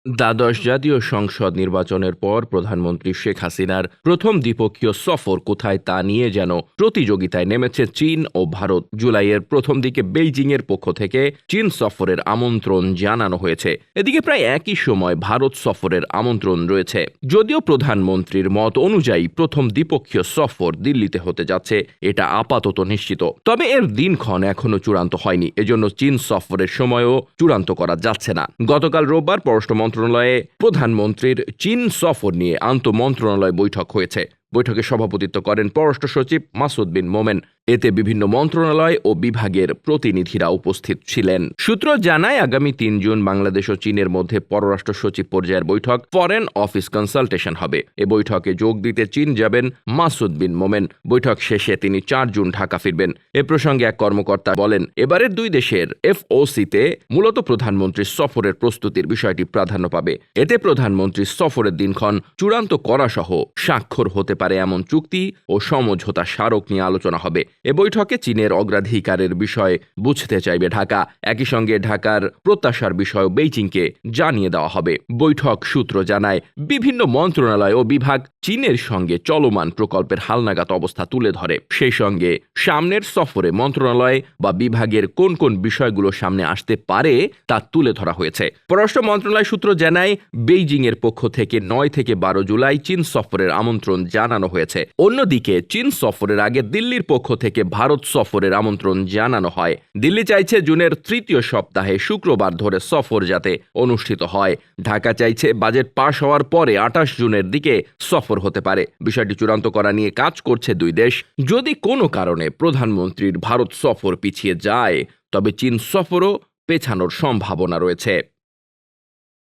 দ্বাদশ জাতীয় সংসদ নির্বাচনের পর প্রধানমন্ত্রী শেখ হাসিনার প্রথম দ্বিপক্ষীয় সফর কোথায় তা নিয়ে যেন প্রতিযোগিতায় নেমেছে চীন ও ভারত। জুলাইয়ের প্রথম দিকে বেইজিংয়ের পক্ষ থেকে চীন সফরের আমন্ত্রণ জানানো হয়েছে। এদিকে প্রায় একই সময় ভারত সফরের আমন্ত্রণ রয়েছে। যদিও প্রধানমন্ত্রীর মত অনুযায়ী প্রথম দ্বিপক্ষীয় সফর দিল্লিতে হতে যাচ্ছে, এটা আপাতত নিশ্চিত। তবে এর দিনক্ষণ এখনো চূড়ান্ত হয়নি, এজন্য চীন সফরের সময়ও চূড়ান্ত করা যাচ্ছে না। গতকাল রোববার পররাষ্ট্র মন্ত্রণালয়ে প্রধানমন্ত্রীর চীন সফর নিয়ে আন্তঃমন্ত্রণালয় বৈঠক হয়েছে। বৈঠকে সভাপতিত্ব করেন পররাষ্ট্র সচিব মাসুদ বিন মোমেন। এতে বিভিন্ন মন্ত্রণালয় ও বিভাগের প্রতিনিধিরা উপস্থিত ছিলেন। সূত্র জানায়, আগামী ৩ জুন বাংলাদেশ ও চীনের মধ্যে পররাষ্ট্র সচিব পর্যায়ের বৈঠক ফরেন অফিস কনসালটেশন হবে। এ বৈঠকে যোগ দিতে চীন যাবেন মাসুদ বিন মোমেন। বৈঠক শেষে তিনি ৪ জুন ঢাকা ফিরবেন। এ প্রসঙ্গে এক কর্মকর্তা বলেন, এবারের দুই দেশের এফওসিতে মূলত প্রধানমন্ত্রীর সফরের প্রস্তুতির বিষয়টি প্রাধান্য পাবে। এতে প্রধানমন্ত্রীর সফরের দিনক্ষণ চূড়ান্ত করা সহ স্বাক্ষর হতে পারে এমন চুক্তি ও সমঝোতা স্মারক নিয়ে আলোচনা হবে। এ বৈঠকে চীনের অগ্রাধিকারের বিষয় বুঝতে চাইবে ঢাকা। একই সঙ্গে ঢাকার প্রত্যাশার বিষয় বেইজিংকে জানিয়ে দেওয়া হবে। বৈঠক সূত্র জানায়, বিভিন্ন মন্ত্রণালয় ও বিভাগ চীনের সঙ্গে চলমান প্রকল্পের হালনাগাদ অবস্থা তুলে ধরে। সেই সঙ্গে সামনের সফরে মন্ত্রণালয় বা বিভাগের কোন কোন বিষয়গুলো সামনে আসতে পারে তা তুলে ধরা হয়েছে। পররাষ্ট্র মন্ত্রণালয় সূত্র জানায়, বেইজিংয়ের পক্ষ থেকে ৯ থেকে ১২ জুলাই চীন সফরের আমন্ত্রণ জানানো হয়েছে। অন্যদিকে চীন সফরের আগে দিল্লির পক্ষ থেকে ভারত সফরের আমন্ত্রণ জানানো হয়। দিল্লি চাইছে জুনের তৃতীয় সপ্তাহে শুক্রবার ধরে সফর যাতে অনুষ্ঠিত হয়। ঢাকা চাইছে বাজেট পাশ হওয়ার পরে ২৮ জুনের দিকে সফর হতে পারে। বিষয়টি চূড়ান্ত করা নিয়ে কাজ করছে দুই দেশ। যদি কোনো কারণে প্রধানমন্ত্রীর ভারত সফর পিছিয়ে যায়, তবে চীন সফরও পেছানোর সম্ভাবনা রয়েছে।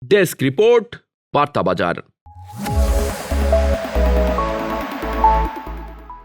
Desk report, বার্তাবাজার।